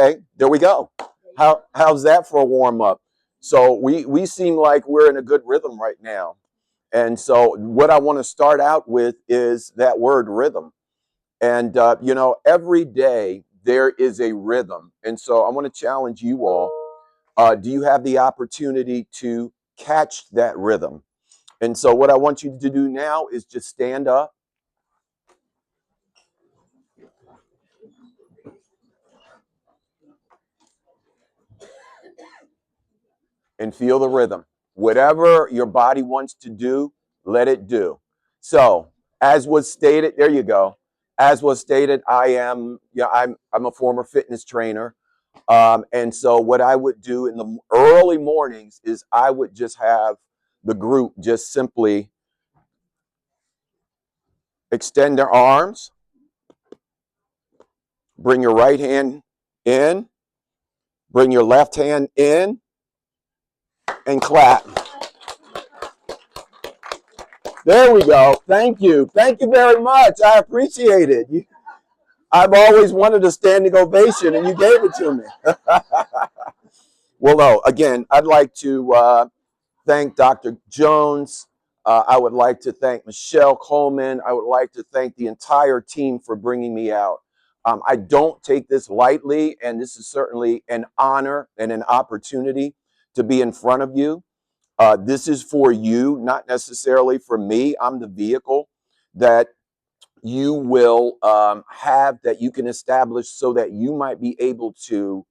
Okay, there we go. How's that for a warm up? So we seem like we're in a good rhythm right now. And so what I want to start out with is that word rhythm. And every day there is a rhythm. And so I want to challenge you all. Do you have the opportunity to catch that rhythm? And so what I want you to do now is just stand up and feel the rhythm. Whatever your body wants to do, let it do. So, as was stated, there you go. As was stated, I'm a former fitness trainer, and so what I would do in the early mornings is I would just have the group just simply extend their arms, bring your right hand in, bring your left hand in, and clap. There we go. Thank you. Thank you very much. I appreciate it. I've always wanted a standing ovation, and you gave it to me. Well, no, again, I'd like to thank Dr. Jones. I would like to thank Michelle Coleman. I would like to thank the entire team for bringing me out. I don't take this lightly, and this is certainly an honor and an opportunity to be in front of you. This is for you, not necessarily for me. I'm the vehicle that you will have, that you can establish so that you might be able to,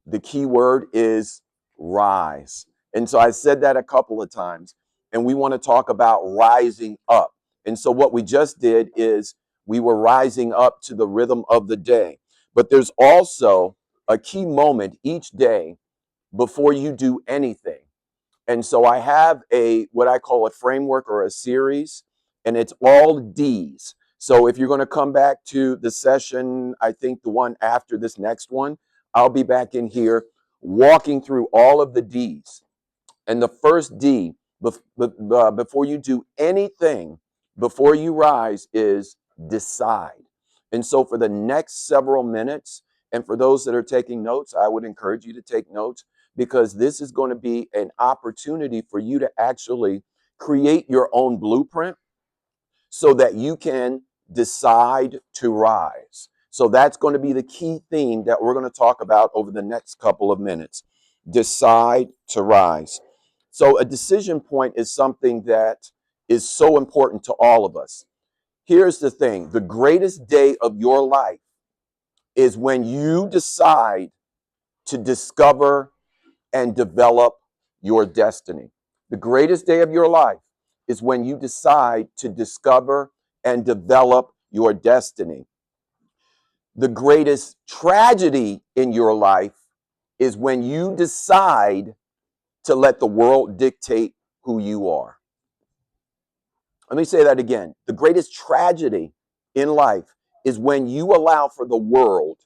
the key word is rise. And so I said that a couple of times, and we want to talk about rising up. And so what we just did is we were rising up to the rhythm of the day. But there's also a key moment each day before you do anything. And so I have a what I call a framework or a series, and it's all D's. So if you're going to come back to the session, I think the one after this next one, I'll be back in here walking through all of the D's. And the first D before you do anything, before you rise, is decide. And so for the next several minutes, and for those that are taking notes, I would encourage you to take notes, because this is going to be an opportunity for you to actually create your own blueprint so that you can decide to rise. So that's going to be the key theme that we're going to talk about over the next couple of minutes. Decide to rise. So a decision point is something that is so important to all of us. Here's the thing: the greatest day of your life is when you decide to discover and develop your destiny. The greatest day of your life is when you decide to discover and develop your destiny. The greatest tragedy in your life is when you decide to let the world dictate who you are. Let me say that again. The greatest tragedy in life is when you allow for the world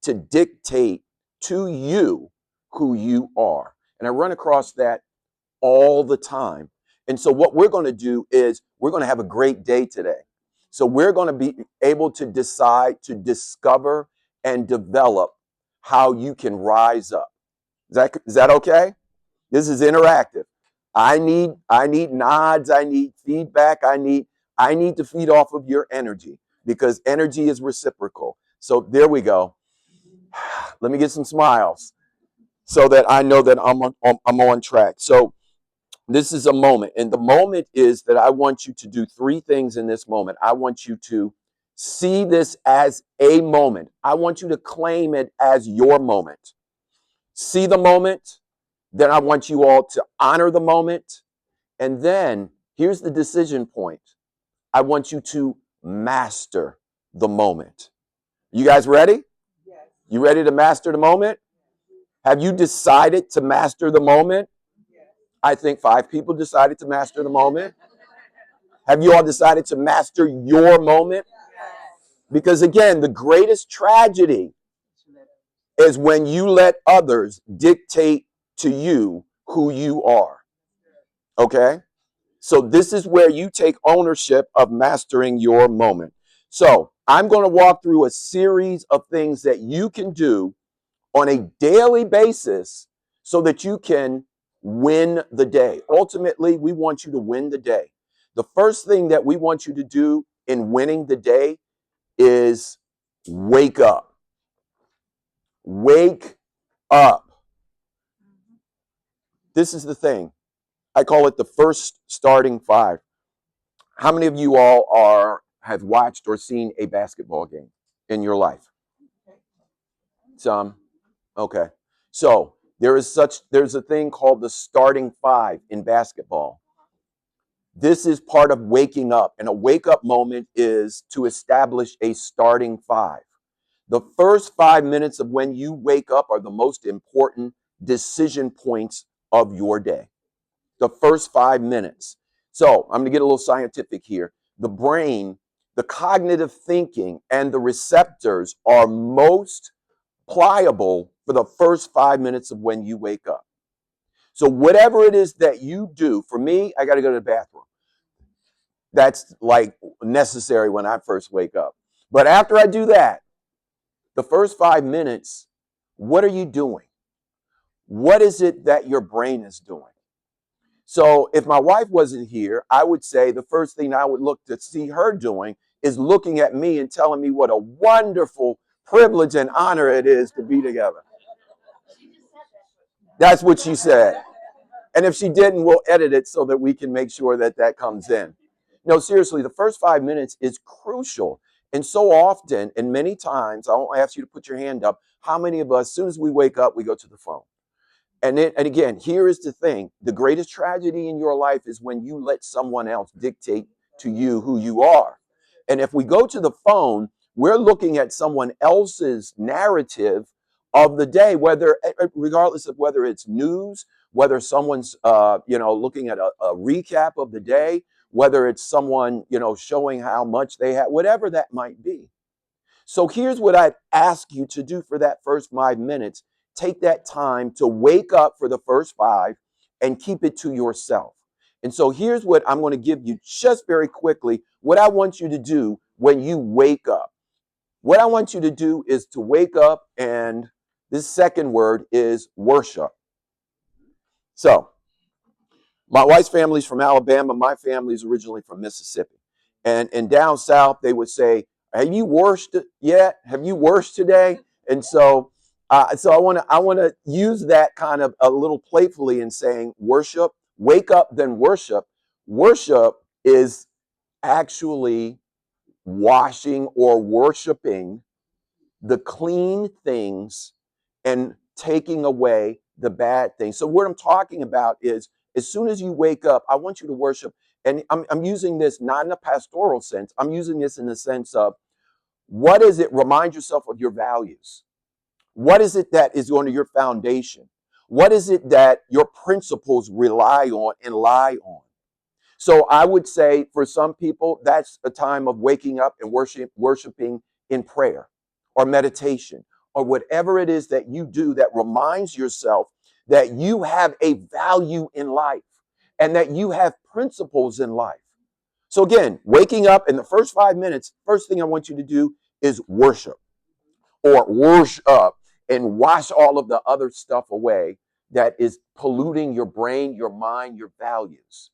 to dictate to you who you are. And I run across that all the time. And so what we're going to do is we're going to have a great day today. So we're going to be able to decide to discover and develop how you can rise up. Is that okay? This is interactive. I need nods, I need feedback, I need to feed off of your energy, because energy is reciprocal. So there we go. Let me get some smiles so that I know that I'm on track. So this is a moment, and the moment is that I want you to do three things in this moment. I want you to see this as a moment. I want you to claim it as your moment. See the moment, then I want you all to honor the moment, and then here's the decision point. I want you to master the moment. You guys ready? Yes. You ready to master the moment? Have you decided to master the moment? I think 5 people decided to master the moment. Have you all decided to master your moment? Because again, the greatest tragedy is when you let others dictate to you who you are. Okay? So this is where you take ownership of mastering your moment. So I'm going to walk through a series of things that you can do on a daily basis so that you can win the day. Ultimately, we want you to win the day. The first thing that we want you to do in winning the day is wake up. Wake up. This is the thing. I call it the first starting five. How many of you all have watched or seen a basketball game in your life? Some. Okay. So there's a thing called the starting five in basketball. This is part of waking up, and a wake up moment is to establish a starting five. The first 5 minutes of when you wake up are the most important decision points of your day. The first 5 minutes. So I'm going to get a little scientific here. The brain, the cognitive thinking, and the receptors are most pliable for the first 5 minutes of when you wake up. So whatever it is that you do, for me, I got to go to the bathroom. That's like necessary when I first wake up. But after I do that, the first 5 minutes, what are you doing? What is it that your brain is doing? So if my wife wasn't here, I would say the first thing I would look to see her doing is looking at me and telling me what a wonderful privilege and honor it is to be together. That's what she said. And if she didn't, we'll edit it so that we can make sure that that comes in. No, seriously, the first 5 minutes is crucial. And so often, and many times, I won't ask you to put your hand up, how many of us, as soon as we wake up, we go to the phone? And again, here is the thing. The greatest tragedy in your life is when you let someone else dictate to you who you are. And if we go to the phone, we're looking at someone else's narrative of the day, regardless of whether it's news, whether someone's looking at a recap of the day, whether it's someone showing how much they have, whatever that might be. So here's what I'd ask you to do for that first 5 minutes. Take that time to wake up for the first five and keep it to yourself. And so here's what I'm going to give you just very quickly, what I want you to do when you wake up. What I want you to do is to wake up, and this second word is worship. So my wife's family's from Alabama. My family's originally from Mississippi. And down south, they would say, have you worshiped yet? Have you worshiped today? And so I want to use that kind of a little playfully in saying worship, wake up, then worship. Worship is actually washing or worshiping the clean things and taking away the bad things. So what I'm talking about is as soon as you wake up, I want you to worship. And I'm using this not in a pastoral sense. I'm using this in the sense of what is it? Remind yourself of your values. What is it that is under your foundation? What is it that your principles rely on and lie on? So I would say for some people, that's a time of waking up and worshiping in prayer or meditation or whatever it is that you do that reminds yourself that you have a value in life and that you have principles in life. So again, waking up in the first 5 minutes, first thing I want you to do is worship or worship and wash all of the other stuff away that is polluting your brain, your mind, your values.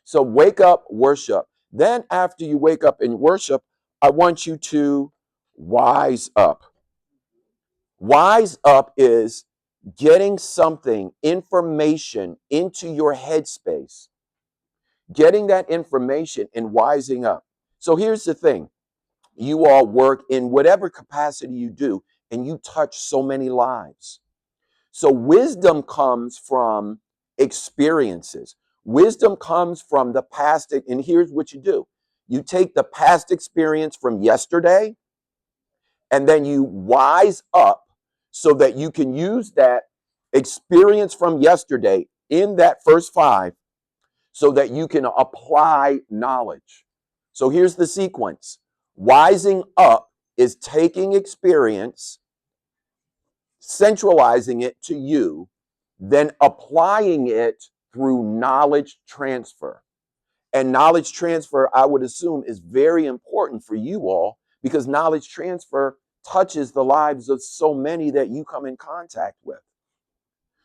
So wake up, worship. Then after you wake up and worship, I want you to wise up. Wise up is getting something, information into your headspace, getting that information and wising up. So here's the thing. You all work in whatever capacity you do, and you touch so many lives. So wisdom comes from experiences. Wisdom comes from the past. And here's what you do. You take the past experience from yesterday, and then you wise up so that you can use that experience from yesterday in that first five so that you can apply knowledge. So here's the sequence. Wising up is taking experience, centralizing it to you, then applying it through knowledge transfer. And knowledge transfer, I would assume, is very important for you all because knowledge transfer touches the lives of so many that you come in contact with.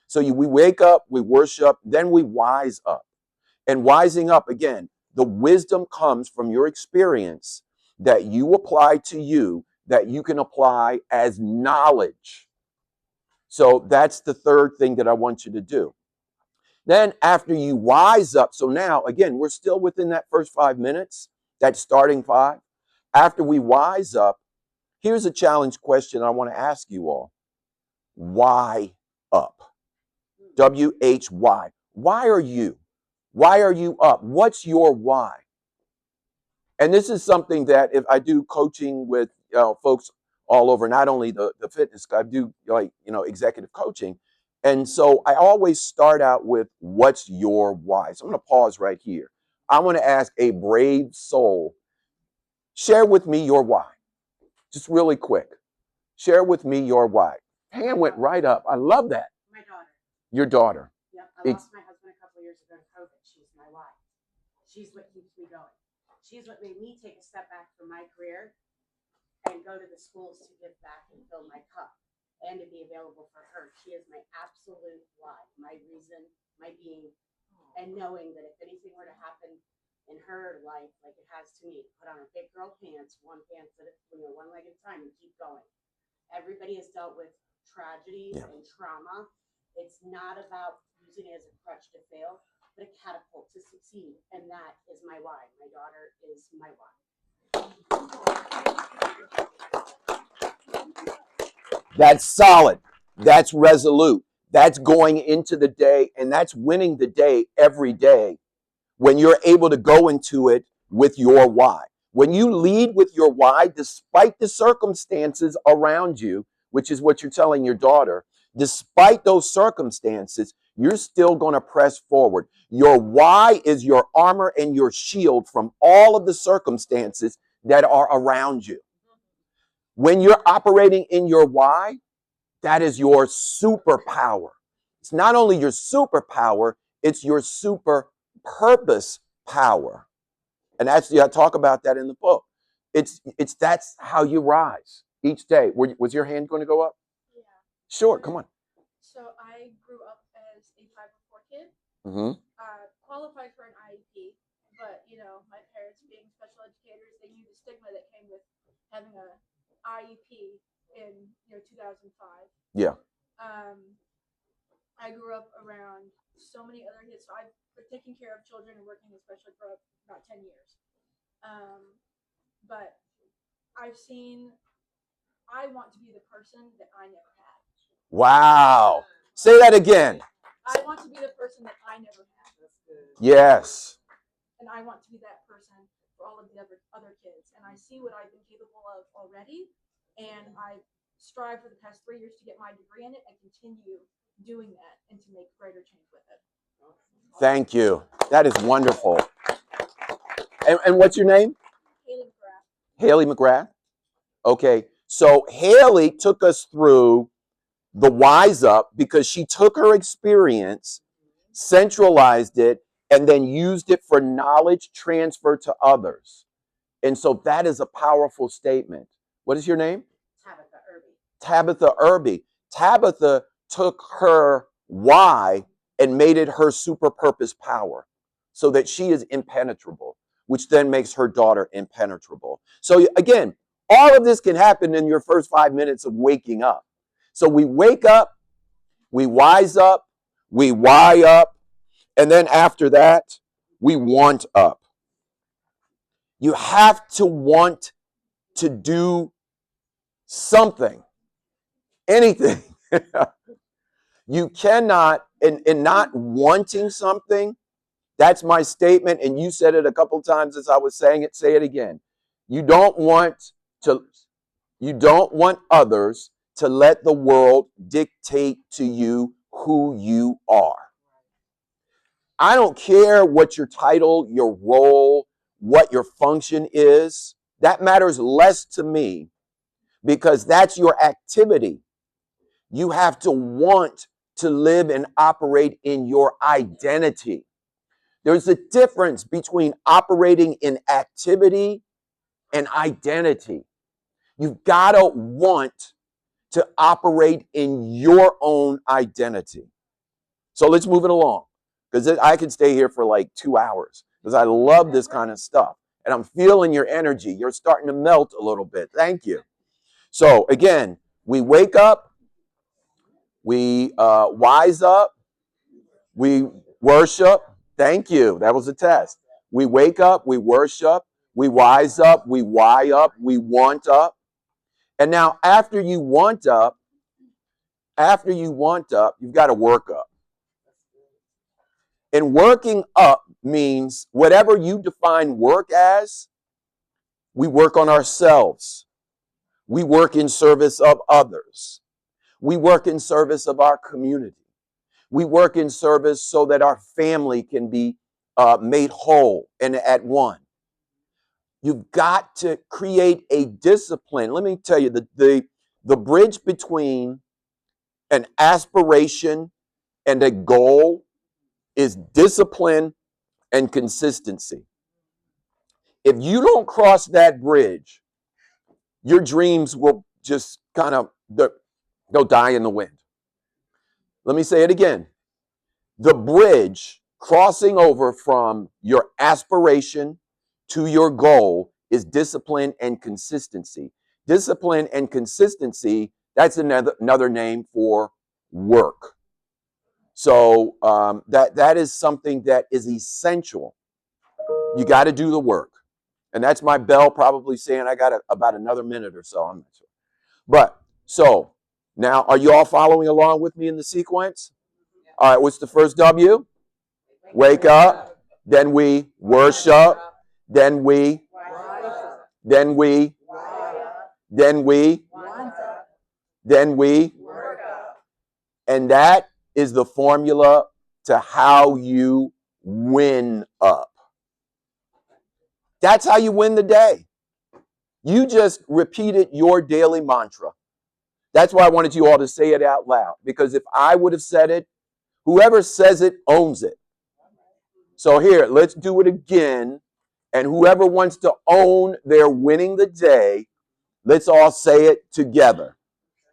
So we wake up, we worship, then we wise up. And wising up, again, the wisdom comes from your experience that you apply to you, that you can apply as knowledge. So that's the third thing that I want you to do. Then after you wise up, so now, again, we're still within that first 5 minutes, that starting 5. After we wise up, here's a challenge question I want to ask you all. Why up? W-H-Y. Why are you? Why are you up? What's your why? And this is something that if I do coaching with folks all over, not only the fitness, I do executive coaching. And so I always start out with what's your why? So I'm going to pause right here. I want to ask a brave soul, share with me your why. Just really quick. Share with me your why. Hand went right up. I love that. My daughter. Your daughter. Yep. I lost my husband a couple of years ago to COVID. She's my why. She's what keeps me going. She's what made me take a step back from my career and go to the schools to give back and fill my cup and to be available for her. She is my absolute why, my reason, my being, and knowing that if anything were to happen in her life, like it has to me, put on her big girl pants, one leg at a time, and keep going. Everybody has dealt with tragedy and trauma. It's not about using it as a crutch to fail, but a catapult to succeed. And that is my why. My daughter is my why. That's solid. That's resolute. That's going into the day, and that's winning the day every day when you're able to go into it with your why. When you lead with your why, despite the circumstances around you, which is what you're telling your daughter, despite those circumstances, you're still going to press forward. Your why is your armor and your shield from all of the circumstances that are around you. When you're operating in your why, that is your superpower. It's not only your superpower, it's your super purpose power. And actually, I talk about that in the book. That's how you rise each day. Was your hand going to go up? Yeah. Sure, come on. So I grew up as a 504 kid, qualified for an IEP, but my parents being special educators, they knew the stigma that came with having a IEP in 2005. Yeah. I grew up around so many other kids. So I've taken care of children and working especially for about 10 years. But I've seen, I want to be the person that I never had. Wow. Say that again. I want to be the person that I never had. Yes. And I want to be that person for all of the other kids. And I see what I've been capable of already. And I strive for the past 3 years to get my degree in it and continue doing that and to make greater change with it. Thank you. That is wonderful. And what's your name? Haley McGrath. Haley McGrath. Okay. So Haley took us through the wise up because she took her experience, centralized it, and then used it for knowledge transfer to others. And so that is a powerful statement. What is your name? Tabitha Irby. Tabitha Irby. Tabitha took her why and made it her super purpose power so that she is impenetrable, which then makes her daughter impenetrable. So again, all of this can happen in your first 5 minutes of waking up. So we wake up, we wise up, we why up, and then after that, we want up. You have to want to do something, anything. You cannot, in not wanting something, that's my statement, and you said it a couple times as I was saying it, say it again. You don't want others to let the world dictate to you who you are. I don't care what your title, your role, what your function is. That matters less to me because that's your activity. You have to want to live and operate in your identity. There's a difference between operating in activity and identity. You've got to want to operate in your own identity. So let's move it along, because I could stay here for like 2 hours because I love this kind of stuff. And I'm feeling your energy. You're starting to melt a little bit. Thank you. So again, we wake up, we wise up, we worship. Thank you. That was a test. We wake up, we worship, we wise up, we why up, we want up. And now after you want up, you've got to work up. And working up means whatever you define work as, we work on ourselves. We work in service of others. We work in service of our community. We work in service so that our family can be made whole and at one. You've got to create a discipline. Let me tell you, the bridge between an aspiration and a goal is discipline and consistency. If you don't cross that bridge, your dreams will just kind of, they'll die in the wind. Let me say it again. The bridge crossing over from your aspiration to your goal is discipline and consistency. Discipline and consistency, that's another name for work. So that is something that is essential. You got to do the work. And that's my bell probably saying I got about another minute or so. I'm not sure. But so now, are you all following along with me in the sequence? All right, what's the first W? Wake up. Then we worship. Then we then we and that is the formula to how you win up. That's how you win the day. You just repeated your daily mantra. That's why I wanted you all to say it out loud, because if I would have said it, whoever says it owns it. So here, let's do it again. And whoever wants to own their winning the day, let's all say it together.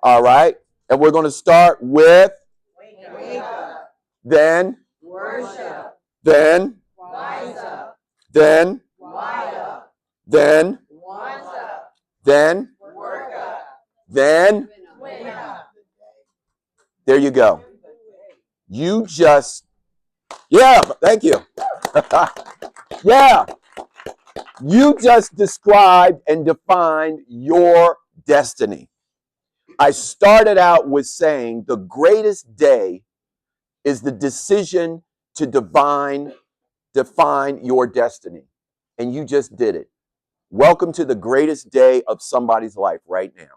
All right? And we're going to start with wake up. Then worship. Then wise up. Then why up. Then want up. Then work up. Then win up. There you go. You just, yeah, thank you. Yeah. You just described and defined your destiny. I started out with saying the greatest day is the decision to define your destiny. And you just did it. Welcome to the greatest day of somebody's life right now.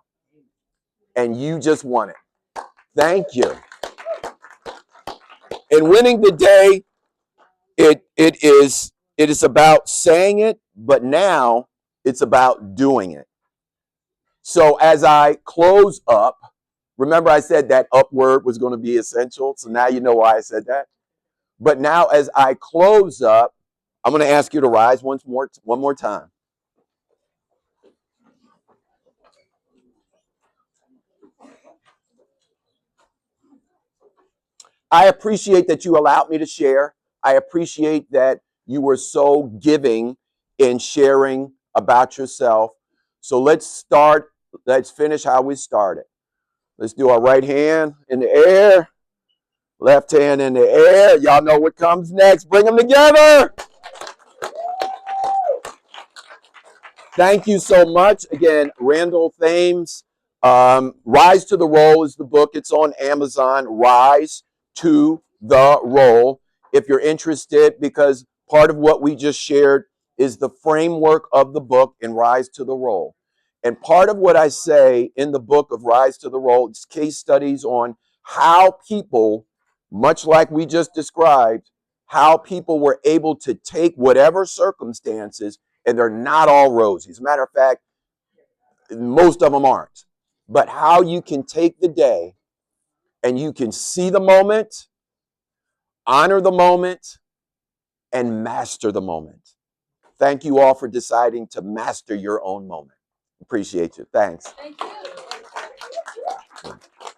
And you just won it. Thank you. And winning the day, it is about saying it, but now it's about doing it. So as I close up, remember I said that up word was going to be essential. So now you know why I said that. But now as I close up, I'm going to ask you to rise one more time. I appreciate that you allowed me to share. I appreciate that you were so giving in sharing about yourself. So let's finish how we started. Let's do our right hand in the air, left hand in the air. Y'all know what comes next. Bring them together. Thank you so much. Again, Randall Thames. Rise to the Role is the book. It's on Amazon. Rise to the Role. If you're interested, because part of what we just shared is the framework of the book in Rise to the Role. And part of what I say in the book of Rise to the Role is case studies on how people, much like we just described, how people were able to take whatever circumstances, and they're not all rosy. As a matter of fact, most of them aren't. But how you can take the day and you can see the moment, honor the moment, and master the moment. Thank you all for deciding to master your own moment. Appreciate you. Thanks. Thank you.